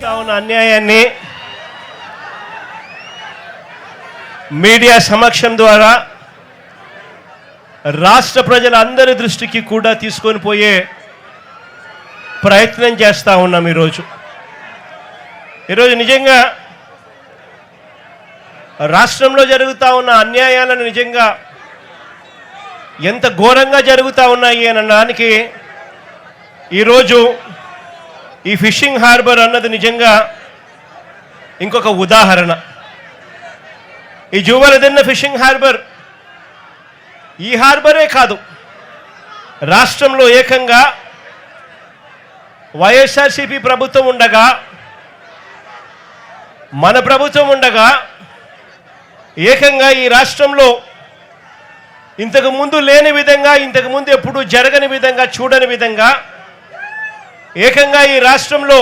జరుగుతా ఉన్న అన్యాయాన్ని మీడియా సమక్షం ద్వారా రాష్ట్ర ప్రజలందరి దృష్టికి కూడా తీసుకొని పోయే ప్రయత్నం చేస్తూ ఉన్నాం. ఈరోజు నిజంగా రాష్ట్రంలో జరుగుతూ ఉన్న అన్యాయాలను నిజంగా ఎంత ఘోరంగా జరుగుతూ ఉన్నాయి అని అనడానికి ఈరోజు ఈ ఫిషింగ్ హార్బర్ అన్నది నిజంగా ఇంకొక ఉదాహరణ. ఈ జూవలదిన్న ఫిషింగ్ హార్బర్ ఈ హార్బరే కాదు, రాష్ట్రంలో ఏకంగా వైఎస్ఆర్సీపీ ప్రభుత్వం ఉండగా, మన ప్రభుత్వం ఉండగా ఏకంగా ఈ రాష్ట్రంలో ఇంతకు ముందు లేని విధంగా, ఇంతకు ముందు ఎప్పుడూ జరగని విధంగా, చూడని విధంగా ఏకంగా ఈ రాష్ట్రంలో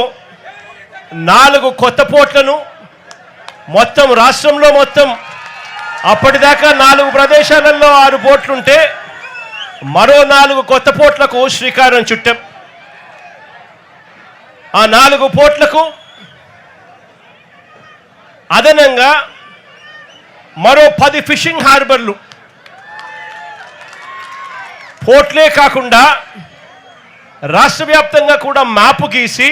4 కొత్త పోర్ట్లను మొత్తం రాష్ట్రంలో మొత్తం అప్పటిదాకా 4 ప్రదేశాలలో 6 పోర్ట్లుంటే మరో 4 కొత్త పోర్ట్లకు శ్రీకారం చుట్టాం. ఆ 4 పోర్ట్లకు అదనంగా మరో 10 ఫిషింగ్ హార్బర్లు, పోర్ట్లే కాకుండా రాష్ట్ర వ్యాప్తంగా కూడా మ్యాప్ గీసి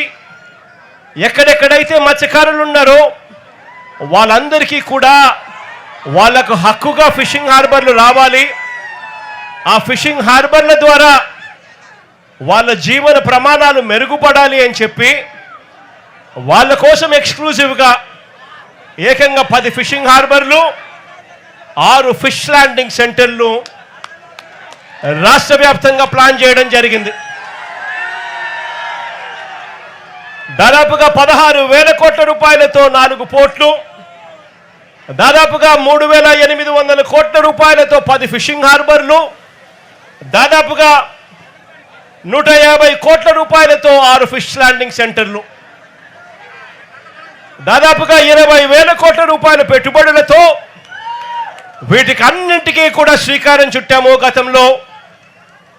ఎక్కడెక్కడైతే మత్స్యకారులు ఉన్నారో వాళ్ళందరికీ కూడా వాళ్లకు హక్కుగా ఫిషింగ్ హార్బర్లు రావాలి. ఆ ఫిషింగ్ హార్బర్ల ద్వారా వాళ్ళ జీవన ప్రమాణాలు మెరుగుపడాలి అని చెప్పి వాళ్ళ కోసం ఎక్స్క్లూజివ్గా ఏకంగా 10 ఫిషింగ్ హార్బర్లు, 6 ఫిష్ ల్యాండింగ్ సెంటర్లు రాష్ట్ర వ్యాప్తంగా ప్లాన్ చేయడం జరిగింది. దాదాపుగా 16,000 కోట్ల రూపాయలతో 4 పోర్ట్లు, దాదాపుగా 3,800 కోట్ల రూపాయలతో 10 ఫిషింగ్ హార్బర్లు, దాదాపుగా 150 కోట్ల రూపాయలతో 6 ఫిష్ ల్యాండింగ్ సెంటర్లు, దాదాపుగా 20,000 కోట్ల రూపాయల పెట్టుబడులతో వీటికి అన్నింటికీ కూడా శ్రీకారం చుట్టాము. గతంలో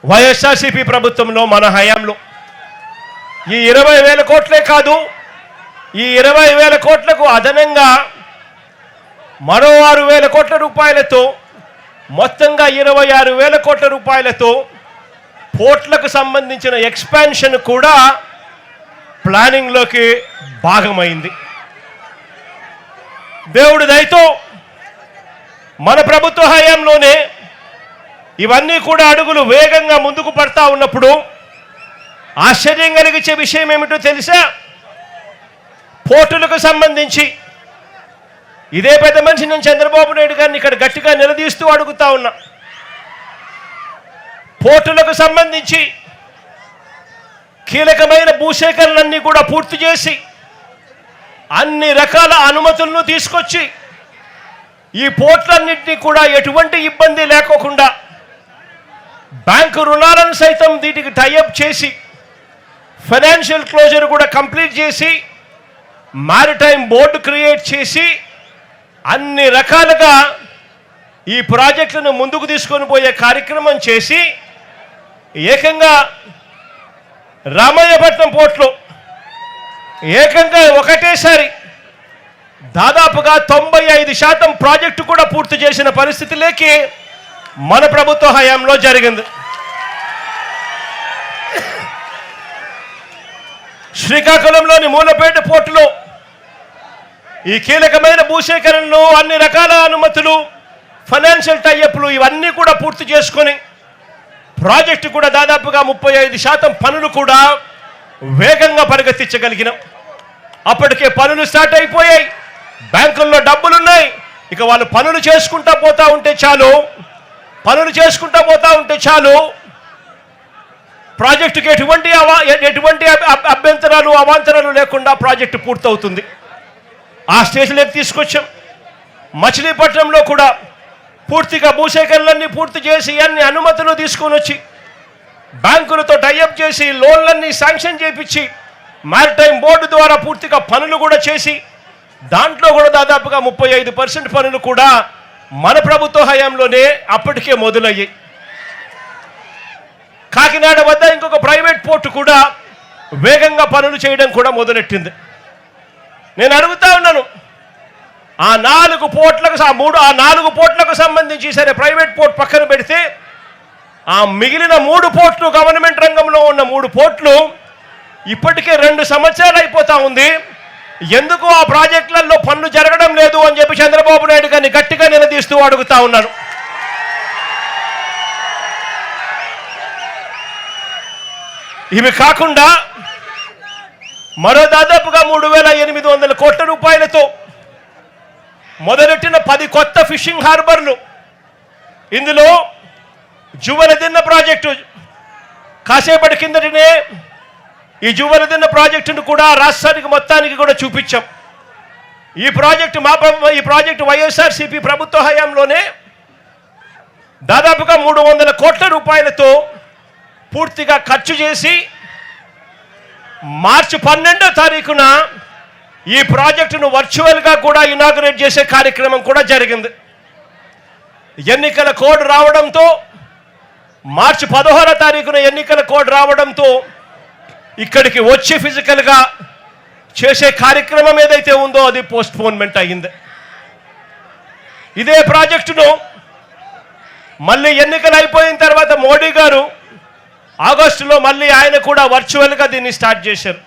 వైఎస్ఆర్సీపీ ప్రభుత్వంలో మన హయాంలో ఈ 20,000 కోట్లే కాదు, ఈ 20,000 కోట్లకు అదనంగా మరో 6,000 కోట్ల రూపాయలతో మొత్తంగా 26,000 కోట్ల రూపాయలతో పోర్ట్లకు సంబంధించిన ఎక్స్పాన్షన్ కూడా ప్లానింగ్లోకి భాగమైంది. దేవుడి దయతో మన ప్రభుత్వ హయాంలోనే ఇవన్నీ కూడా అడుగులు వేగంగా ముందుకు పడతా ఉన్నప్పుడు ఆశ్చర్యం కలిగించే విషయం ఏమిటో తెలుసా? పోర్టులకు సంబంధించి ఇదే పెద్ద మనిషి నేను చంద్రబాబు నాయుడు గారిని ఇక్కడ గట్టిగా నిలదీస్తూ అడుగుతా ఉన్నా. పోర్టులకు సంబంధించి కీలకమైన భూసేకరణలన్నీ కూడా పూర్తి చేసి అన్ని రకాల అనుమతులను తీసుకొచ్చి ఈ పోర్టులన్నింటినీ కూడా ఎటువంటి ఇబ్బంది లేకోకుండా బ్యాంకు రుణాలను సైతం వీటికి టైఅప్ చేసి ఫైనాన్షియల్ క్లోజర్ కూడా కంప్లీట్ చేసి మారిటైమ్ బోర్డు క్రియేట్ చేసి అన్ని రకాలుగా ఈ ప్రాజెక్టులను ముందుకు తీసుకొని పోయే కార్యక్రమం చేసి ఏకంగా రామయ్యపట్నం పోర్టులో ఏకంగా ఒకటేసారి దాదాపుగా 95% ప్రాజెక్టు కూడా పూర్తి చేసిన పరిస్థితిలోకి మన ప్రభుత్వ హయాంలో జరిగింది. శ్రీకాకుళంలోని మూలపేట పోర్టులో ఈ కీలకమైన భూసేకరణలు, అన్ని రకాల అనుమతులు, ఫైనాన్షియల్ టైఅప్లు ఇవన్నీ కూడా పూర్తి చేసుకొని ప్రాజెక్టు కూడా దాదాపుగా 35% పనులు కూడా వేగంగా పరిగెత్తించగలిగినాం. అప్పటికే పనులు స్టార్ట్ అయిపోయాయి, బ్యాంకుల్లో డబ్బులున్నాయి. ఇక వాళ్ళు పనులు చేసుకుంటా పోతా ఉంటే చాలు ప్రాజెక్టుకి ఎటువంటి అభ్యంతరాలు అవాంతరాలు లేకుండా ప్రాజెక్టు పూర్తవుతుంది. ఆ స్టేజ్లోకి తీసుకొచ్చాం. మచిలీపట్నంలో కూడా పూర్తిగా భూసేకరణలన్నీ పూర్తి చేసి అన్ని అనుమతులు తీసుకొని వచ్చి బ్యాంకులతో టైఅప్ చేసి లోన్లన్నీ శాంక్షన్ చేయించి మారిటైమ్ బోర్డు ద్వారా పూర్తిగా పనులు కూడా చేసి దాంట్లో కూడా దాదాపుగా 35% పనులు కూడా మన ప్రభుత్వ హయాంలోనే అప్పటికే మొదలయ్యాయి. కాకినాడ వద్ద ఇంకొక ప్రైవేట్ పోర్టు కూడా వేగంగా పనులు చేయడం కూడా మొదలెట్టింది. నేను అడుగుతా ఉన్నాను, ఆ 4 పోర్ట్లకు సంబంధించి సరే ప్రైవేట్ పోర్ట్ పక్కన పెడితే ఆ మిగిలిన 3 పోర్ట్లు గవర్నమెంట్ రంగంలో ఉన్న 3 పోర్ట్లు ఇప్పటికే 2 సంవత్సరాలు అయిపోతా ఉంది. ఎందుకు ఆ ప్రాజెక్టులలో పనులు జరగడం లేదు అని చెప్పి చంద్రబాబు నాయుడు గారిని గట్టిగా నిలదీస్తూ అడుగుతా ఉన్నాను. ఇవి కాకుండా మరో దాదాపుగా 3,800 కోట్ల రూపాయలతో మొదలెట్టిన 10 కొత్త ఫిషింగ్ హార్బర్లు, ఇందులో జువలదిన్న ప్రాజెక్టు కాసేపటి కిందటనే ఈ జువలదిన్న ప్రాజెక్టును కూడా రాష్ట్రానికి మొత్తానికి కూడా చూపించాం. ఈ ప్రాజెక్టు వైఎస్ఆర్సీపీ ప్రభుత్వ హయాంలోనే దాదాపుగా 300 కోట్ల రూపాయలతో పూర్తిగా ఖర్చు చేసి మార్చి 12వ తారీఖున ఈ ప్రాజెక్టును వర్చువల్గా కూడా ఇనాగరేట్ చేసే కార్యక్రమం కూడా జరిగింది. ఎన్నికల కోడ్ రావడంతో మార్చి 16వ తారీఖున ఎన్నికల కోడ్ రావడంతో ఇక్కడికి వచ్చి ఫిజికల్గా చేసే కార్యక్రమం ఏదైతే ఉందో అది పోస్ట్పోన్మెంట్ అయ్యింది. ఇదే ప్రాజెక్టును మళ్ళీ ఎన్నికలు అయిపోయిన తర్వాత మోడీ గారు ఆగస్టులో మళ్ళీ ఆయన కూడా వర్చువల్గా దీన్ని స్టార్ట్ చేశారు.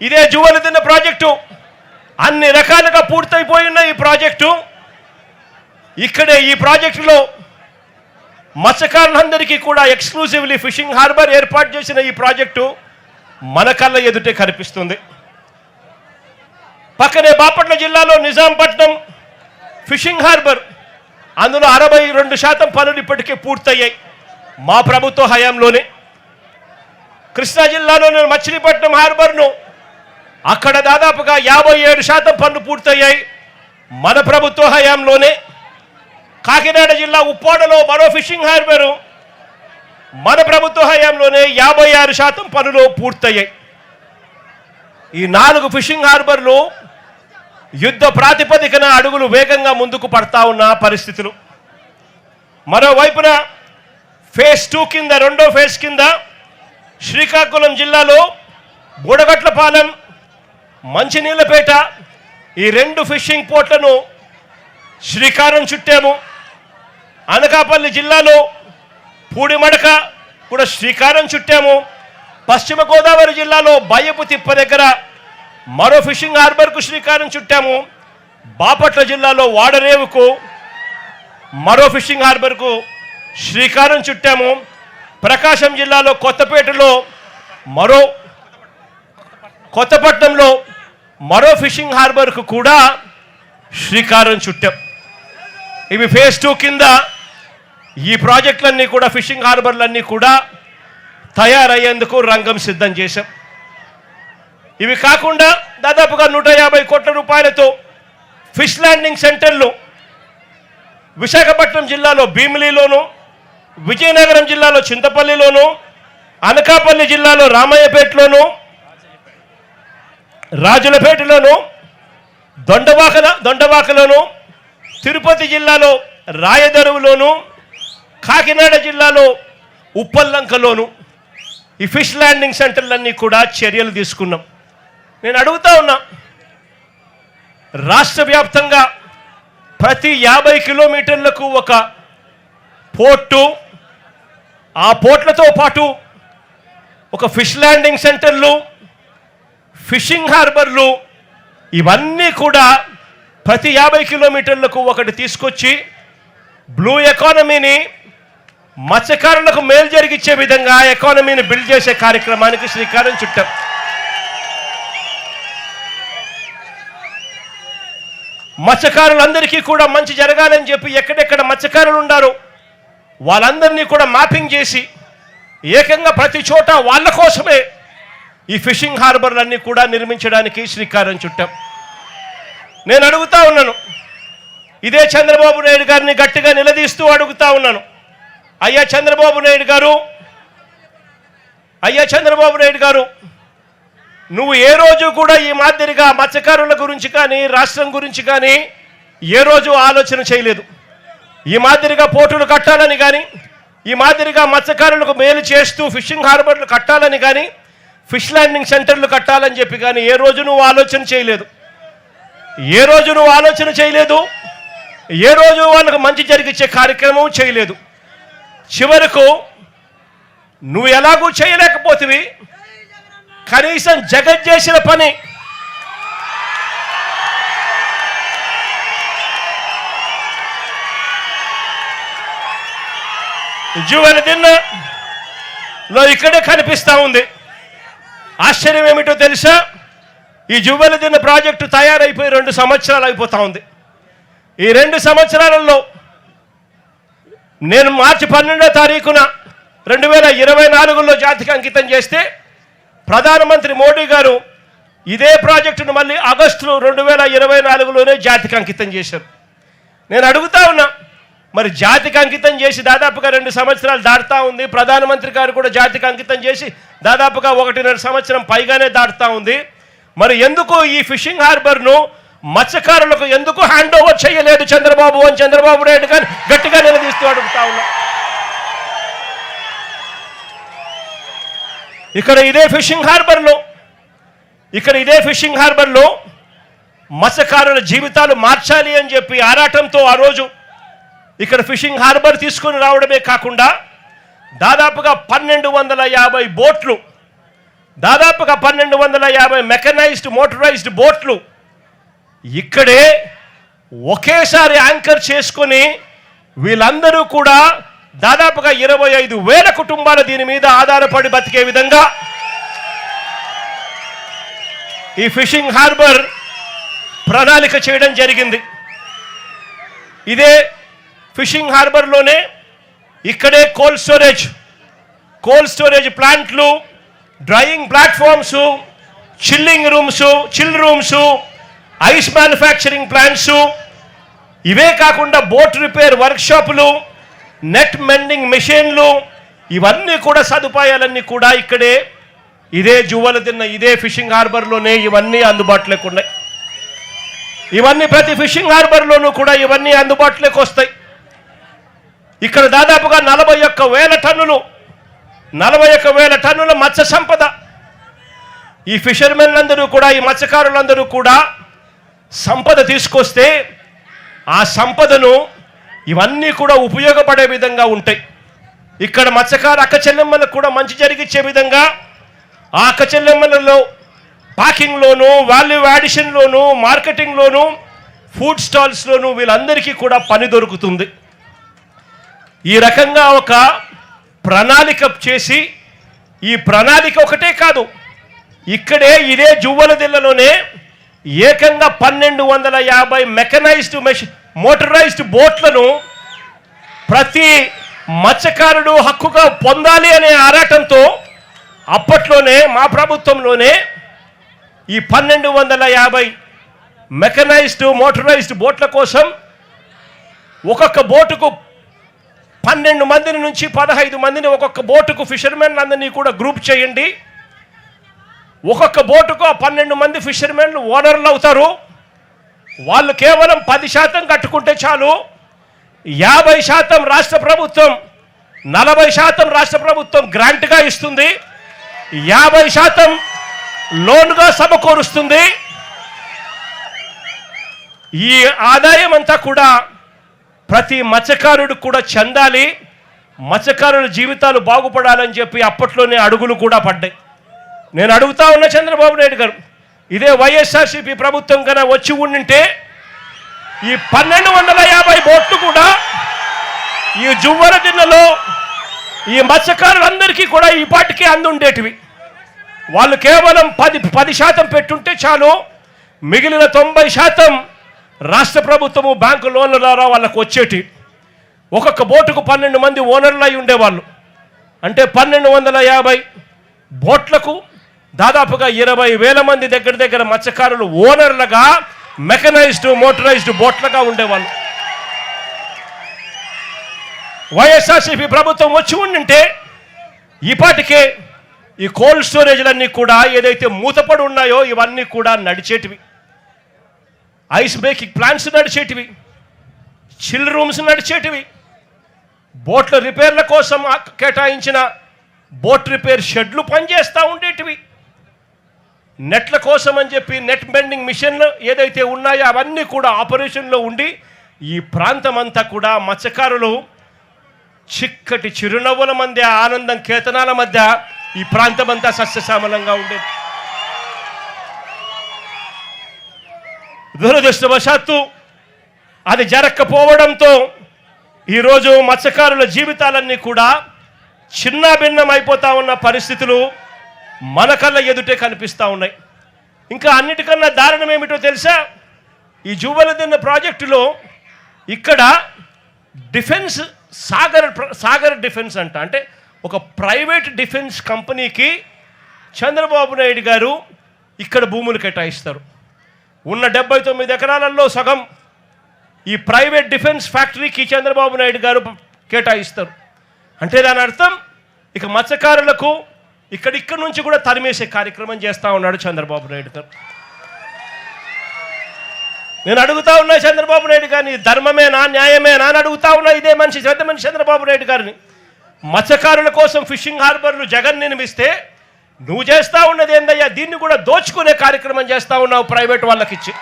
ఇదే జువలదిన్న ప్రాజెక్టు అన్ని రకాలుగా పూర్తయిపోయిన ఈ ప్రాజెక్టు ఇక్కడే ఈ ప్రాజెక్టులో మత్స్యకారులందరికీ కూడా ఎక్స్క్లూజివ్లీ ఫిషింగ్ హార్బర్ ఏర్పాటు చేసిన ఈ ప్రాజెక్టు మన కళ్ళ ఎదుటే కనిపిస్తుంది. పక్కనే బాపట్ల జిల్లాలో నిజాంపట్నం ఫిషింగ్ హార్బర్, అందులో 62% పనులు ఇప్పటికే పూర్తయ్యాయి మా ప్రభుత్వ హయాంలోనే. కృష్ణా జిల్లాలోని మచిలీపట్నం హార్బర్ను అక్కడ దాదాపుగా 57% పనులు పూర్తయ్యాయి మన ప్రభుత్వ హయాంలోనే. కాకినాడ జిల్లా ఉప్పాడలో మరో ఫిషింగ్ హార్బరు మన ప్రభుత్వ హయాంలోనే 56% పనులు పూర్తయ్యాయి. ఈ 4 ఫిషింగ్ హార్బర్లు యుద్ధ ప్రాతిపదికన అడుగులు వేగంగా ముందుకు పడతా ఉన్న పరిస్థితులు. మరోవైపున ఫేజ్ 2 కింద, 2వ ఫేజ్ కింద శ్రీకాకుళం జిల్లాలో బుడగట్లపాలెం, మంచినీళ్ళపేట ఈ 2 ఫిషింగ్ పోర్ట్లను శ్రీకారం చుట్టాము. అనకాపల్లి జిల్లాలో పూడిమడక కూడా శ్రీకారం చుట్టాము. పశ్చిమ గోదావరి జిల్లాలో బయ్యపు తిప్ప దగ్గర మరో ఫిషింగ్ హార్బర్కు శ్రీకారం చుట్టాము. బాపట్ల జిల్లాలో వాడరేవుకు మరో ఫిషింగ్ హార్బర్కు శ్రీకారం చుట్టాము. ప్రకాశం జిల్లాలో కొత్తపట్నంలో మరో ఫిషింగ్ హార్బర్కు కూడా శ్రీకారం చుట్టాం. ఇవి ఫేజ్ 2 కింద ఈ ప్రాజెక్టులన్నీ కూడా ఫిషింగ్ హార్బర్లన్నీ కూడా తయారయ్యేందుకు రంగం సిద్ధం చేశాం. ఇవి కాకుండా దాదాపుగా 150 కోట్ల రూపాయలతో ఫిష్ ల్యాండింగ్ సెంటర్లు విశాఖపట్నం జిల్లాలో భీమిలిలోను, విజయనగరం జిల్లాలో చింతపల్లిలోను, అనకాపల్లి జిల్లాలో రామయ్యపేటలోను, రాజులపేటలోను, దొండవాకలోను, తిరుపతి జిల్లాలో రాయదరువులోను, కాకినాడ జిల్లాలో ఉప్పల్లంకలోను ఈ ఫిష్ ల్యాండింగ్ సెంటర్లన్నీ కూడా చర్యలు తీసుకున్నాం. నేను అడుగుతా ఉన్నా, రాష్ట్ర వ్యాప్తంగా ప్రతి 50 కిలోమీటర్లకు ఒక పోర్టు, ఆ పోర్ట్లతో పాటు ఒక ఫిష్ ల్యాండింగ్ సెంటర్లు, ఫిషింగ్ హార్బర్లు ఇవన్నీ కూడా ప్రతి 50 కిలోమీటర్లకు ఒకటి తీసుకొచ్చి బ్లూ ఎకానమీని, మత్స్యకారులకు మేలు జరిగించే విధంగా ఎకానమీని బిల్డ్ చేసే కార్యక్రమానికి శ్రీకారం చుట్టాం. మత్స్యకారులందరికీ కూడా మంచి జరగాలని చెప్పి ఎక్కడెక్కడ మత్స్యకారులు ఉన్నారో వాళ్ళందరినీ కూడా మ్యాపింగ్ చేసి ఏకంగా ప్రతి చోట వాళ్ళ కోసమే ఈ ఫిషింగ్ హార్బర్లన్నీ కూడా నిర్మించడానికి శ్రీకారం చుట్టాం. నేను అడుగుతా ఉన్నాను, ఇదే చంద్రబాబు నాయుడు గారిని గట్టిగా నిలదీస్తూ అడుగుతా ఉన్నాను, అయ్యా చంద్రబాబు నాయుడు గారు నువ్వు ఏ రోజు కూడా ఈ మాదిరిగా మత్స్యకారుల గురించి కానీ రాష్ట్రం గురించి కానీ ఏ రోజు ఆలోచన చేయలేదు. ఈ మాదిరిగా పోర్టులు కట్టాలని కానీ, ఈ మాదిరిగా మత్స్యకారులకు మేలు చేస్తూ ఫిషింగ్ హార్బర్లు కట్టాలని కానీ, ఫిష్ ల్యాండింగ్ సెంటర్లు కట్టాలని చెప్పి, కానీ ఏ రోజు నువ్వు ఆలోచన చేయలేదు. ఏ రోజు నువ్వు ఆలోచన చేయలేదు. ఏ రోజు వాళ్ళకు మంచి జరిగించే కార్యక్రమం చేయలేదు. చివరకు నువ్వు ఎలాగూ చేయలేకపోతివి. కనీసం జగన్ చేసిన పని జువెలదిన్నలో ఇక్కడే కనిపిస్తూ ఉంది. ఆశ్చర్యం ఏమిటో తెలుసా? ఈ జువెలదిన్న ప్రాజెక్టు తయారైపోయి 2 సంవత్సరాలు అయిపోతూ ఉంది. ఈ 2 సంవత్సరాలలో నేను మార్చి 12వ తారీఖున 2024లో జాతికి అంకితం చేస్తే ప్రధానమంత్రి మోడీ గారు ఇదే ప్రాజెక్టును మళ్ళీ ఆగస్టు 2024లోనే జాతికి అంకితం చేశారు. నేను అడుగుతా ఉన్నా, మరి జాతికి అంకితం చేసి దాదాపుగా 2 సంవత్సరాలు దాటుతూ ఉంది. ప్రధానమంత్రి గారు కూడా జాతికి అంకితం చేసి దాదాపుగా 1.5 సంవత్సరం పైగానే దాటుతూ ఉంది. మరి ఎందుకు ఈ ఫిషింగ్ హార్బర్ను మత్స్యకారులకు ఎందుకు హ్యాండ్ ఓవర్ చేయలేదు చంద్రబాబు నాయుడు గారు గట్టిగా నిలదీస్తూ అడుగుతా ఉన్నా. ఇక్కడ ఇదే ఫిషింగ్ హార్బర్లో మత్స్యకారుల జీవితాలు మార్చాలి అని చెప్పి ఆరాటంతో ఆ రోజు ఇక్కడ ఫిషింగ్ హార్బర్ తీసుకొని రావడమే కాకుండా దాదాపుగా 1250 బోట్లు, దాదాపుగా 1250 మెకనైజ్డ్ మోటరైజ్డ్ బోట్లు ఇక్కడే ఒకేసారి యాంకర్ చేసుకొని వీళ్ళందరూ కూడా దాదాపుగా 25,000 కుటుంబాలు దీని మీద ఆధారపడి బతికే విధంగా ఈ ఫిషింగ్ హార్బర్ ప్రణాళిక చేయడం జరిగింది. ఇదే ఫిషింగ్ హార్బర్లోనే ఇక్కడే కోల్డ్ స్టోరేజ్ ప్లాంట్లు, drying platforms, chill rooms, ice manufacturing plants, ఇవే కాకుండా బోట్ రిపేర్ వర్క్షాపులు, నెట్ మెండింగ్ మెషిన్లు, ఇవన్నీ కూడా సదుపాయాలన్నీ కూడా ఇక్కడే ఇదే జువెలదిన్న ఇదే ఫిషింగ్ హార్బర్లోనే ఇవన్నీ అందుబాటులోకి ఉన్నాయి. ఇవన్నీ ప్రతి ఫిషింగ్ హార్బర్లోనూ కూడా ఇవన్నీ అందుబాటులోకి వస్తాయి. ఇక్కడ దాదాపుగా 41,000 టన్నుల మత్స్య సంపద. ఈ ఫిషర్మెన్లందరూ కూడా, ఈ మత్స్యకారులందరూ కూడా సంపద తీసుకొస్తే ఆ సంపదను ఇవన్నీ కూడా ఉపయోగపడే విధంగా ఉంటాయి. ఇక్కడ మత్స్యకారు అక్క చెల్లెమ్మలకు కూడా మంచి జరిగించే విధంగా ఆ అక్క చెల్లెమ్మలలో ప్యాకింగ్లోను, వాల్యూ యాడిషన్లోను, మార్కెటింగ్లోను, ఫుడ్ స్టాల్స్లోను వీళ్ళందరికీ కూడా పని దొరుకుతుంది. ఈ రకంగా ఒక ప్రణాళిక చేసి, ఈ ప్రణాళిక ఒకటే కాదు, ఇక్కడే ఇదే జువ్వలదిల్లలోనే ఏకంగా 1250 మెకనైజ్డ్ మోటరైజ్డ్ బోట్లను ప్రతి మత్స్యకారుడు హక్కుగా పొందాలి అనే ఆరాటంతో అప్పట్లోనే మా ప్రభుత్వంలోనే ఈ 1250 మెకనైజ్డ్ మోటరైజ్డ్ బోట్ల కోసం ఒక్కొక్క బోటుకు 12 మందిని నుంచి 15 మందిని ఒక్కొక్క బోటుకు ఫిషర్మెన్ అందరినీ కూడా గ్రూప్ చేయండి. ఒక్కొక్క బోటుకు 12 మంది ఫిషర్మెన్లు ఓనర్లు అవుతారు. వాళ్ళు కేవలం 10% కట్టుకుంటే చాలు. 50% రాష్ట్ర ప్రభుత్వం, 40% రాష్ట్ర ప్రభుత్వం గ్రాంట్గా ఇస్తుంది, 50% లోన్గా సమకూరుస్తుంది. ఈ ఆదాయం అంతా కూడా ప్రతి మత్స్యకారుడు కూడా చెందాలి, మత్స్యకారుల జీవితాలు బాగుపడాలని చెప్పి అప్పట్లోనే అడుగులు కూడా పడ్డాయి. నేను అడుగుతా ఉన్న చంద్రబాబు నాయుడు గారు, ఇదే వైఎస్ఆర్సీపీ ప్రభుత్వం కన్నా వచ్చి ఉండింటే ఈ 1250 బోట్లు కూడా ఈ జువ్వలదిన్నలో ఈ మత్స్యకారులందరికీ కూడా ఈ పాటికి అందుండేటివి. వాళ్ళు కేవలం 10% పెట్టుంటే చాలు, మిగిలిన 90% రాష్ట్ర ప్రభుత్వము బ్యాంకు లోన్ల ద్వారా వాళ్ళకు వచ్చేటి. ఒక్కొక్క బోటుకు 12 మంది ఓనర్లు అయి ఉండేవాళ్ళు. అంటే 1250 బోట్లకు దాదాపుగా 20,000 మంది దగ్గర మత్స్యకారులు ఓనర్లుగా, మెకనైజ్డ్ మోటరైజ్డ్ బోట్లుగా ఉండేవాళ్ళు. వైఎస్ఆర్సీపీ ప్రభుత్వం వచ్చి ఉండింటే ఈపాటికే ఈ కోల్డ్ స్టోరేజ్లన్నీ కూడా ఏదైతే మూతపడి ఉన్నాయో ఇవన్నీ కూడా నడిచేటివి, ఐస్ బ్రేకింగ్ ప్లాంట్స్ నడిచేటివి, చిల్ రూమ్స్ నడిచేటివి, బోట్ల రిపేర్ల కోసం కేటాయించిన బోట్ రిపేర్ షెడ్లు పనిచేస్తూ ఉండేటివి. నెట్ల కోసం అని చెప్పి నెట్ బెండింగ్ మిషన్లు ఏదైతే ఉన్నాయో అవన్నీ కూడా ఆపరేషన్లో ఉండి ఈ ప్రాంతం అంతా కూడా మత్స్యకారులు చిక్కటి చిరునవ్వుల మధ్య ఆనందం కేతనాల మధ్య ఈ ప్రాంతం అంతా సస్యశ్యామలంగా ఉండేది. దురదృష్టవశాత్తు అది జరగకపోవడంతో ఈరోజు మత్స్యకారుల జీవితాలన్నీ కూడా చిన్నాభిన్నం అయిపోతా ఉన్న పరిస్థితులు మన కళ్ళ ఎదుటే కనిపిస్తూ ఉన్నాయి. ఇంకా అన్నిటికన్నా దారుణం ఏమిటో తెలుసా? ఈ జూవలదిన్న ప్రాజెక్టులో ఇక్కడ డిఫెన్స్ సాగర్ డిఫెన్స్ అంటే ఒక ప్రైవేట్ డిఫెన్స్ కంపెనీకి చంద్రబాబు నాయుడు గారు ఇక్కడ భూములు కేటాయిస్తారు. ఉన్న 79 ఎకరాలలో సగం ఈ ప్రైవేట్ డిఫెన్స్ ఫ్యాక్టరీకి చంద్రబాబు నాయుడు గారు కేటాయిస్తారు. అంటే దాని అర్థం ఇక మత్స్యకారులకు ఇక్కడ నుంచి కూడా తరిమేసే కార్యక్రమం చేస్తూ ఉన్నాడు చంద్రబాబు నాయుడు గారు. నేను అడుగుతా ఉన్నా చంద్రబాబు నాయుడు గారిని, ధర్మమేనా న్యాయమేనా అని అడుగుతా ఉన్నా. ఇదే మనిషి పెద్ద మనిషి చంద్రబాబు నాయుడు గారిని. మత్స్యకారుల కోసం ఫిషింగ్ హార్బర్లు జగన్ నిర్మిస్తే నువ్వు చేస్తూ ఉన్నది ఏందయ్యా? దీన్ని కూడా దోచుకునే కార్యక్రమం చేస్తూ ఉన్నావు ప్రైవేట్ వాళ్ళకి ఇచ్చి.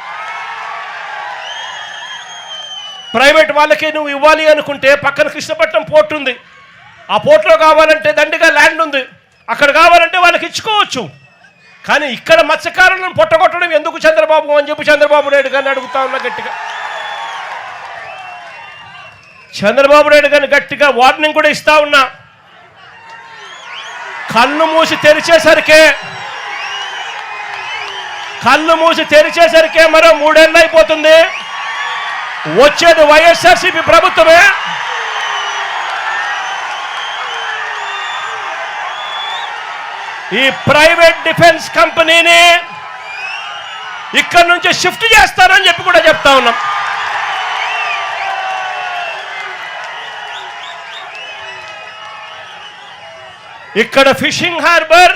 ప్రైవేట్ వాళ్ళకి నువ్వు ఇవ్వాలి అనుకుంటే పక్కన కృష్ణపట్నం పోర్ట్ ఉంది, ఆ పోర్ట్లో కావాలంటే దండిగా ల్యాండ్ ఉంది, అక్కడ కావాలంటే వాళ్ళకి ఇచ్చుకోవచ్చు. కానీ ఇక్కడ మత్స్యకారులను పొట్టగొట్టడం ఎందుకు చంద్రబాబు అని చెప్పి చంద్రబాబు నాయుడు గారిని అడుగుతా ఉన్నా గట్టిగా. చంద్రబాబు నాయుడు గారిని గట్టిగా వార్నింగ్ కూడా ఇస్తా ఉన్నా. కళ్ళు మూసి తెరిచేసరికే మరో 3 ఏళ్ళు అయిపోతుంది. వచ్చేది వైఎస్ఆర్సీపీ ప్రభుత్వమే. ఈ ప్రైవేట్ డిఫెన్స్ కంపెనీని ఇక్కడ నుంచి షిఫ్ట్ చేస్తానని చెప్పి కూడా చెప్తా ఉన్నాం. ఇక్కడ ఫిషింగ్ హార్బర్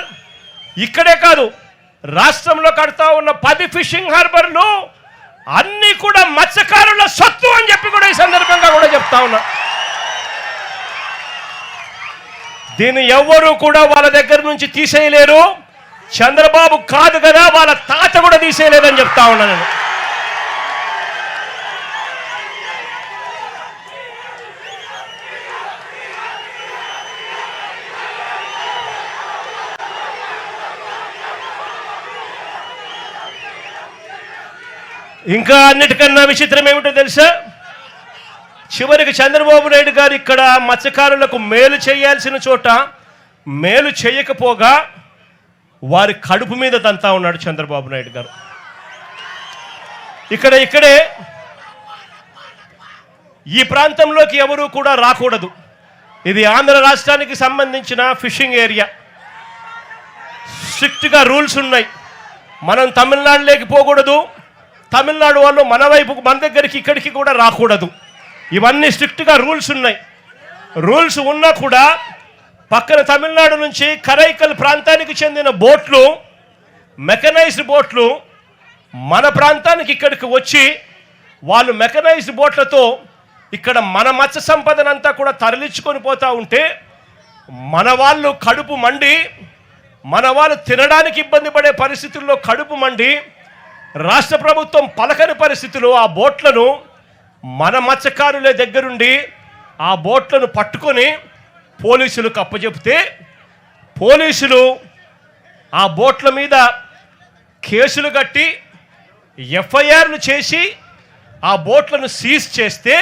ఇక్కడే కాదు, రాష్ట్రంలో కడతా ఉన్న 10 ఫిషింగ్ హార్బర్లు అన్నీ కూడా మత్స్యకారుల సొత్తు అని చెప్పి కూడా ఈ సందర్భంగా కూడా చెప్తా ఉన్నా. దీన్ని ఎవ్వరూ కూడా వాళ్ళ దగ్గర నుంచి తీసేయలేరు. చంద్రబాబు కాదు కదా, వాళ్ళ తాత కూడా తీసేయలేదని చెప్తా ఉన్నా నేను. ఇంకా అన్నిటికన్నా విచిత్రం ఏమిటో తెలుసా? చివరికి చంద్రబాబు నాయుడు గారు ఇక్కడ మత్స్యకారులకు మేలు చేయాల్సిన చోట మేలు చేయకపోగా వారి కడుపు మీద తంతా ఉన్నాడు చంద్రబాబు నాయుడు గారు. ఇక్కడే ఈ ప్రాంతంలోకి ఎవరూ కూడా రాకూడదు. ఇది ఆంధ్ర రాష్ట్రానికి సంబంధించిన ఫిషింగ్ ఏరియా. స్ట్రిక్ట్గా రూల్స్ ఉన్నాయి. మనం తమిళనాడులోకి పోకూడదు, తమిళనాడు వాళ్ళు మన దగ్గరికి ఇక్కడికి కూడా రాకూడదు. ఇవన్నీ స్ట్రిక్ట్గా రూల్స్ ఉన్నాయి. రూల్స్ ఉన్నా కూడా పక్కన తమిళనాడు నుంచి కరైకల్ ప్రాంతానికి చెందిన బోట్లు, మెకనైజ్డ్ బోట్లు మన ప్రాంతానికి ఇక్కడికి వచ్చి వాళ్ళు మెకనైజ్డ్ బోట్లతో ఇక్కడ మన మత్స్య సంపదనంతా కూడా తరలించుకొని పోతూ ఉంటే మన వాళ్ళు కడుపు మండి, మన వాళ్ళు తినడానికి ఇబ్బంది పడే పరిస్థితుల్లో కడుపు మండి రాష్ట్ర ప్రభుత్వం పలకని పరిస్థితుల్లో ఆ బోట్లను మన మత్స్యకారుల దగ్గరుండి ఆ బోట్లను పట్టుకొని పోలీసులకు అప్పచెప్తే పోలీసులు ఆ బోట్ల మీద కేసులు కట్టి ఎఫ్ఐఆర్లు చేసి ఆ బోట్లను సీజ్ చేస్తే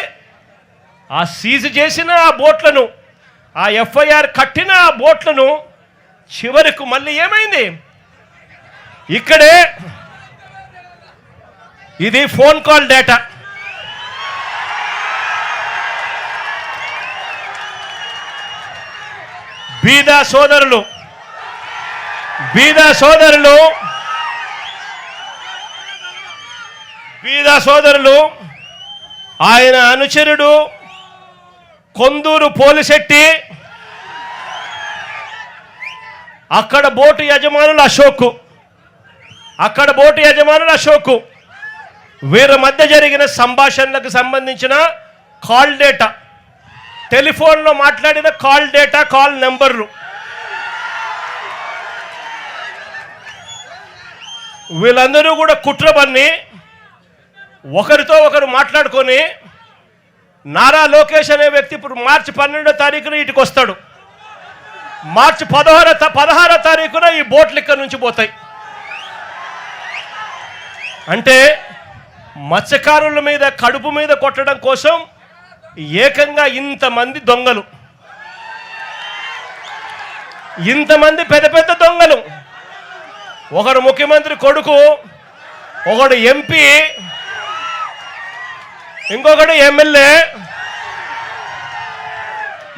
ఆ సీజ్ చేసిన ఆ బోట్లను, ఆ ఎఫ్ఐఆర్ కట్టిన ఆ బోట్లను చివరకు మళ్ళీ ఏమైంది? ఇక్కడే ఇది ఫోన్ కాల్ డేటా. బీద సోదరులు ఆయన అనుచరుడు కొందూరు పోలిశెట్టి, అక్కడ బోటు యజమానులు అశోక్, వీరి మధ్య జరిగిన సంభాషణలకు సంబంధించిన కాల్ డేటా, టెలిఫోన్లో మాట్లాడిన కాల్ డేటా, కాల్ నెంబర్లు వీళ్ళందరూ కూడా కుట్ర పన్ని ఒకరితో ఒకరు మాట్లాడుకొని నారా లోకేష్ అనే వ్యక్తి ఇప్పుడు మార్చి 12వ తారీఖున ఇటుకు వస్తాడు. మార్చి 16వ తారీఖున ఈ బోట్లు ఇక్కడ నుంచి పోతాయి. అంటే మత్స్యకారుల మీద కడుపు మీద కొట్టడం కోసం ఏకంగా ఇంతమంది దొంగలు, ఇంతమంది పెద్ద పెద్ద దొంగలు, ఒకడు ముఖ్యమంత్రి కొడుకు, ఒకడు ఎంపీ, ఇంకొకడు ఎమ్మెల్యే,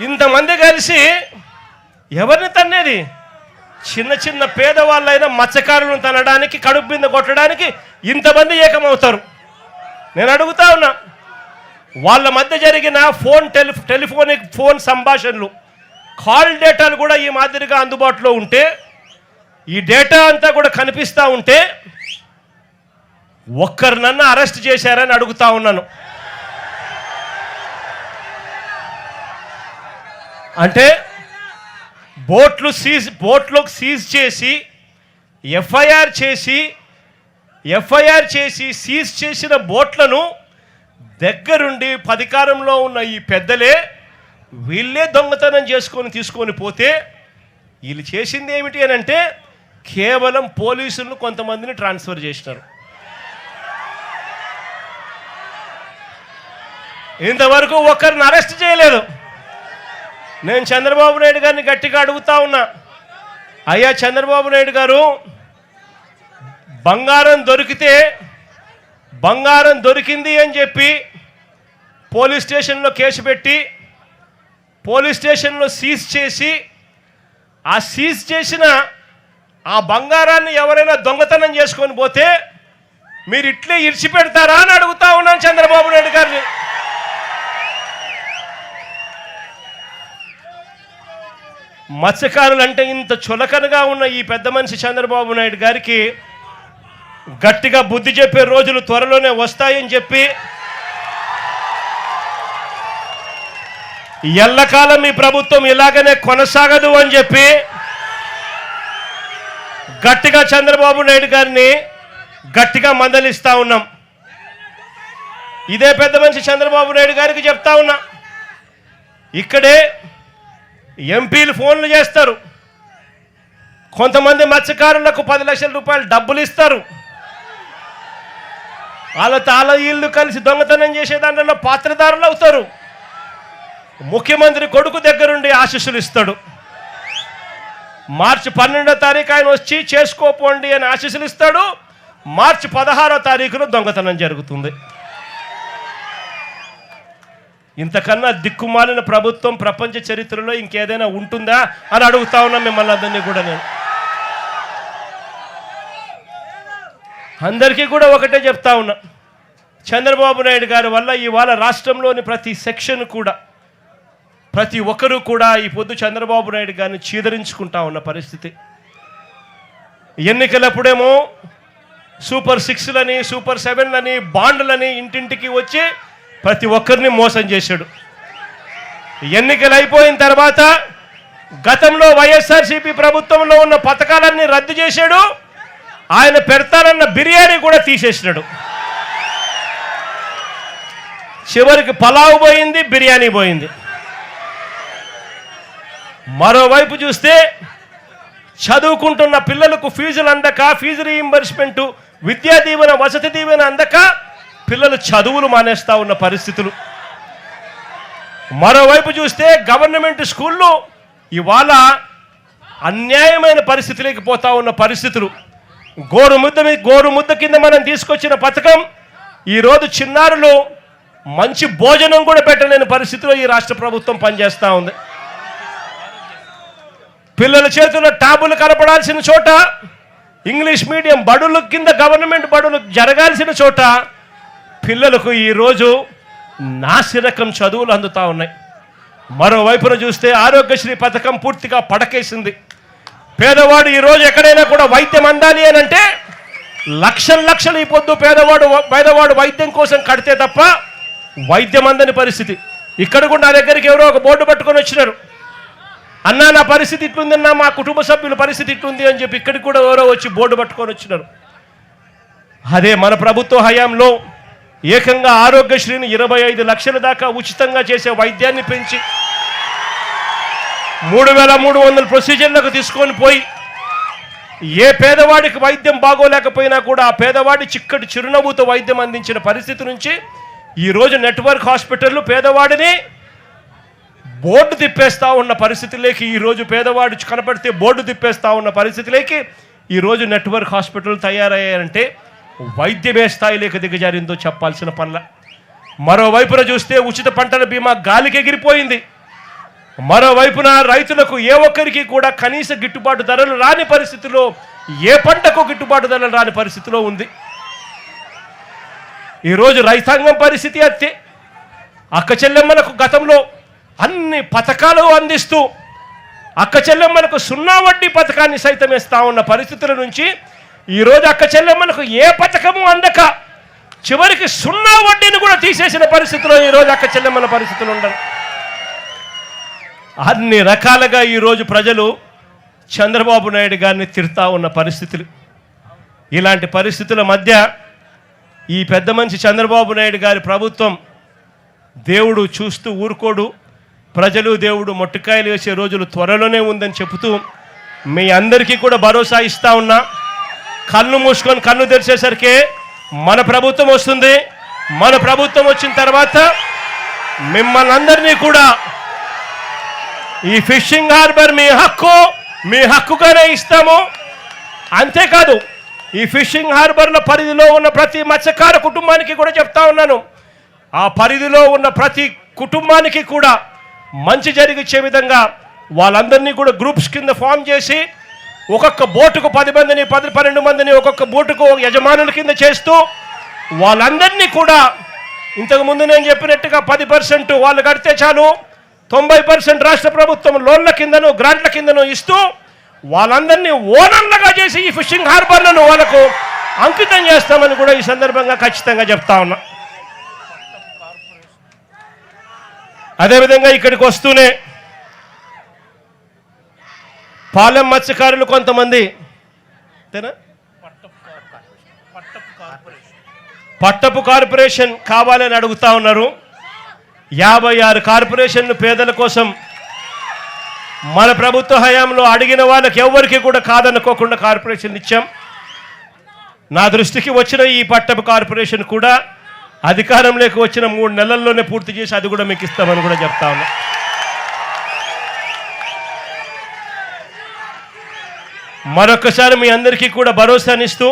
ఇంతమంది కలిసి ఎవరిని తన్నేది? చిన్న చిన్న పేదవాళ్ళైనా మత్స్యకారులను తనడానికి, కడుపు మీద కొట్టడానికి ఇంతమంది ఏకమవుతారు. నేను అడుగుతా ఉన్నా, వాళ్ళ మధ్య జరిగిన టెలిఫోనిక్ ఫోన్ సంభాషణలు, కాల్ డేటాలు కూడా ఈ మాదిరిగా అందుబాటులో ఉంటే, ఈ డేటా అంతా కూడా కనిపిస్తూ ఉంటే ఒక్కరినన్నా అరెస్ట్ చేశారని అడుగుతా ఉన్నాను. అంటే బోట్లు సీజ్ చేసి ఎఫ్ఐఆర్ చేసి సీజ్ చేసిన బోట్లను దగ్గరుండి అధికారంలో ఉన్న ఈ పెద్దలే వీళ్ళే దొంగతనం తీసుకొని పోతే వీళ్ళు చేసింది ఏమిటి అని అంటే కేవలం పోలీసులను కొంతమందిని ట్రాన్స్ఫర్ చేసినారు. ఇంతవరకు ఒక్కరిని అరెస్ట్ చేయలేదు. నేను చంద్రబాబు నాయుడు గారిని గట్టిగా అడుగుతా ఉన్నా, అయ్యా చంద్రబాబు నాయుడు గారు, బంగారం దొరికింది అని చెప్పి పోలీస్ స్టేషన్లో కేసు పెట్టి పోలీస్ స్టేషన్లో సీజ్ చేసి ఆ సీజ్ చేసిన ఆ బంగారాన్ని ఎవరైనా దొంగతనం చేసుకొని పోతే మీరు ఇట్లే ఇడిచిపెడతారా అని అడుగుతా ఉన్నాను చంద్రబాబు నాయుడు గారిని. మత్స్యకారులు అంటే ఇంత చులకనగా ఉన్న ఈ పెద్ద మనిషి చంద్రబాబు నాయుడు గారికి గట్టిగా బుద్ధి చెప్పే రోజులు త్వరలోనే వస్తాయని చెప్పి, ఎల్లకాలం ఈ ప్రభుత్వం ఇలాగనే కొనసాగదు అని చెప్పి గట్టిగా చంద్రబాబు నాయుడు గారిని గట్టిగా మందలిస్తా ఉన్నాం. ఇదే పెద్ద మనిషి చంద్రబాబు నాయుడు గారికి చెప్తా ఉన్నా, ఇక్కడే ఎంపీలు ఫోన్లు చేస్తారు, కొంతమంది మత్స్యకారులకు 10 లక్షల రూపాయలు డబ్బులు ఇస్తారు, వాళ్ళ ఇల్లు కలిసి దొంగతనం చేసే దాంట్లో పాత్రదారులు అవుతారు. ముఖ్యమంత్రి కొడుకు దగ్గరుండి ఆశీస్సులు ఇస్తాడు. మార్చి 12వ తారీఖు ఆయన వచ్చి చేసుకోపోండి అని ఆశీస్సులు ఇస్తాడు. మార్చి 16వ తారీఖున దొంగతనం జరుగుతుంది. ఇంతకన్నా దిక్కుమాలిన ప్రభుత్వం ప్రపంచ చరిత్రలో ఇంకేదైనా ఉంటుందా అని అడుగుతా ఉన్నా మిమ్మల్ని అందరినీ కూడా. నేను అందరికీ కూడా ఒకటే చెప్తా ఉన్నా, చంద్రబాబు నాయుడు గారి వల్ల ఇవాళ రాష్ట్రంలోని ప్రతి సెక్షన్ కూడా, ప్రతి ఒక్కరూ కూడా ఈ పొద్దు చంద్రబాబు నాయుడు గారిని చీదరించుకుంటా ఉన్న పరిస్థితి. ఎన్నికలప్పుడేమో సూపర్ 6లని, సూపర్ 7లని, బాండ్లని ఇంటింటికి వచ్చి ప్రతి ఒక్కరిని మోసం చేశాడు. ఎన్నికలు అయిపోయిన తర్వాత గతంలో వైఎస్ఆర్సీపీ ప్రభుత్వంలో ఉన్న పథకాలన్నీ రద్దు చేశాడు. ఆయన పెడతానన్న బిర్యానీ కూడా తీసేసినాడు. చివరికి పలావ్ పోయింది, బిర్యానీ పోయింది. మరోవైపు చూస్తే చదువుకుంటున్న పిల్లలకు ఫీజులు అందక, ఫీజు రీయింబర్స్మెంటు, విద్యా దీవెన, వసతి దీవెన అందక పిల్లలు చదువులు మానేస్తా ఉన్న పరిస్థితులు. మరోవైపు చూస్తే గవర్నమెంట్ స్కూళ్ళు ఇవాళ అన్యాయమైన పరిస్థితులకి పోతా ఉన్న పరిస్థితులు. గోరుముద్ద కింద మనం తీసుకొచ్చిన పథకం ఈరోజు చిన్నారులు మంచి భోజనం కూడా పెట్టలేని పరిస్థితిలో ఈ రాష్ట్ర ప్రభుత్వం పనిచేస్తూ ఉంది. పిల్లల చేతుల్లో ట్యాబులు కనపడాల్సిన చోట, ఇంగ్లీష్ మీడియం బడుల కింద గవర్నమెంట్ బడులు జరగాల్సిన చోట పిల్లలకు ఈరోజు నాసిరకం చదువులు అందుతూ ఉన్నాయి. మరోవైపున చూస్తే ఆరోగ్యశ్రీ పథకం పూర్తిగా పడకేసింది. పేదవాడు ఈరోజు ఎక్కడైనా కూడా వైద్యం అందాలి అని అంటే లక్షలు ఈ పొద్దు పేదవాడు వైద్యం కోసం కడితే తప్ప వైద్యం అందని పరిస్థితి. ఇక్కడ కూడా నా దగ్గరికి ఎవరో ఒక బోర్డు పట్టుకొని వచ్చినారు, అన్నా నా పరిస్థితి ఇట్లుందన్నా, మా కుటుంబ సభ్యుల పరిస్థితి ఇట్లుంది అని చెప్పి ఇక్కడికి కూడా ఎవరో వచ్చి బోర్డు పట్టుకొని వచ్చినారు. అదే మన ప్రభుత్వ హయాంలో ఏకంగా ఆరోగ్యశ్రీని 25 లక్షల దాకా ఉచితంగా చేసే వైద్యాన్ని పెంచి 3300 ప్రొసీజర్లకు తీసుకొని పోయి ఏ పేదవాడికి వైద్యం బాగోలేకపోయినా కూడా ఆ పేదవాడి చిక్కటి చిరునవ్వుతో వైద్యం అందించిన పరిస్థితి నుంచి ఈరోజు నెట్వర్క్ హాస్పిటళ్ళు పేదవాడిని బోర్డు తిప్పేస్తూ ఉన్న పరిస్థితులకి, ఈరోజు పేదవాడు కనపడితే బోర్డు తిప్పేస్తూ ఉన్న పరిస్థితులకి ఈరోజు నెట్వర్క్ హాస్పిటల్ తయారయ్యాయంటే వైద్యమే స్థాయిలోకి దిగజారిందో చెప్పాల్సిన పనుల. మరోవైపున చూస్తే ఉచిత పంటల బీమా గాలికి ఎగిరిపోయింది. మరోవైపున రైతులకు ఏ ఒక్కరికి కూడా కనీస గిట్టుబాటు ధరలు రాని పరిస్థితిలో, ఏ పంటకు గిట్టుబాటు ధరలు రాని పరిస్థితిలో ఉంది. ఈరోజు రైతాంగం పరిస్థితి అత్తే. అక్క చెల్లెమ్మలకు గతంలో అన్ని పథకాలు అందిస్తూ అక్క చెల్లెమ్మలకు 0 వడ్డీ పథకాన్ని సైతం ఇస్తా ఉన్న పరిస్థితుల నుంచి ఈరోజు అక్క చెల్లెమ్మలకు ఏ పథకము అందక చివరికి 0 వడ్డీని కూడా తీసేసిన పరిస్థితిలో ఈరోజు అక్క చెల్లెమ్మల పరిస్థితులు ఉండరు. అన్ని రకాలుగా ఈరోజు ప్రజలు చంద్రబాబు నాయుడు గారిని తిడతా ఉన్న పరిస్థితులు. ఇలాంటి పరిస్థితుల మధ్య ఈ పెద్ద మనిషి చంద్రబాబు నాయుడు గారి ప్రభుత్వం దేవుడు చూస్తూ ఊరుకోడు, ప్రజలు దేవుడు మొట్టికాయలు వేసే రోజులు త్వరలోనే ఉందని చెబుతూ మీ అందరికీ కూడా భరోసా ఇస్తా ఉన్నా. కళ్ళు మూసుకొని కన్ను తెరిచేసరికి మన ప్రభుత్వం వస్తుంది. మన ప్రభుత్వం వచ్చిన తర్వాత మిమ్మల్ని అందరినీ కూడా ఈ ఫిషింగ్ హార్బర్ మీ హక్కుగానే ఇస్తాము. అంతేకాదు ఈ ఫిషింగ్ హార్బర్ల పరిధిలో ఉన్న ప్రతి మత్స్యకార కుటుంబానికి కూడా చెప్తా ఉన్నాను, ఆ పరిధిలో ఉన్న ప్రతి కుటుంబానికి కూడా మంచి జరిగించే విధంగా వాళ్ళందరినీ కూడా గ్రూప్స్ కింద ఫామ్ చేసి ఒక్కొక్క బోటుకు 10 మందిని 12 మందిని ఒక్కొక్క బోటుకు యజమానుల కింద చేస్తూ వాళ్ళందరినీ కూడా ఇంతకుముందు నేను చెప్పినట్టుగా 10% వాళ్ళు కడితే చాలు, 90% రాష్ట్ర ప్రభుత్వం లోన్ల కిందను గ్రాంట్ల కిందను ఇస్తూ వాళ్ళందరినీ ఓనర్లుగా చేసి ఈ ఫిషింగ్ హార్బర్లను వాళ్ళకు అంకితం చేస్తామని కూడా ఈ సందర్భంగా ఖచ్చితంగా చెప్తా ఉన్నా. అదేవిధంగా ఇక్కడికి వస్తూనే పాలెం మత్స్యకారులు కొంతమంది పట్టపు కార్పొరేషన్ కావాలని అడుగుతా ఉన్నారు. 56 కార్పొరేషన్లు పేదల కోసం మన ప్రభుత్వ హయాంలో అడిగిన వాళ్ళకి ఎవరికి కూడా కాదనుకోకుండా కార్పొరేషన్ ఇచ్చాం. నా దృష్టికి వచ్చిన ఈ పట్టపు కార్పొరేషన్ కూడా అధికారంలోకి వచ్చిన 3 నెలల్లోనే పూర్తి చేసి అది కూడా మీకు ఇస్తామని కూడా చెప్తా ఉన్నా. మరొకసారి మీ అందరికీ కూడా భరోసానిస్తూ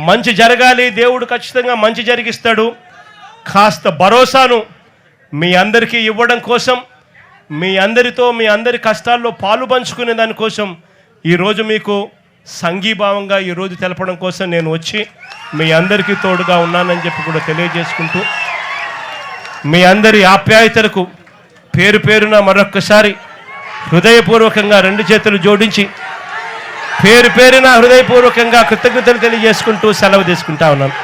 మంచి జరగాలి, దేవుడు ఖచ్చితంగా మంచి జరిగిస్తాడు, కాస్త భరోసాను మీ అందరికీ ఇవ్వడం కోసం, మీ అందరితో మీ అందరి కష్టాల్లో పాలు పంచుకునే దానికోసం ఈరోజు మీకు సంఘీభావంగా ఈరోజు తెలపడం కోసం నేను వచ్చి మీ అందరికీ తోడుగా ఉన్నానని చెప్పి కూడా తెలియజేసుకుంటూ మీ అందరి ఆప్యాయతలకు పేరు పేరున మరొక్కసారి హృదయపూర్వకంగా 2 చేతులు జోడించి పేరు పేరున హృదయపూర్వకంగా కృతజ్ఞతలు తెలియజేసుకుంటూ సెలవు తీసుకుంటా ఉన్నాను.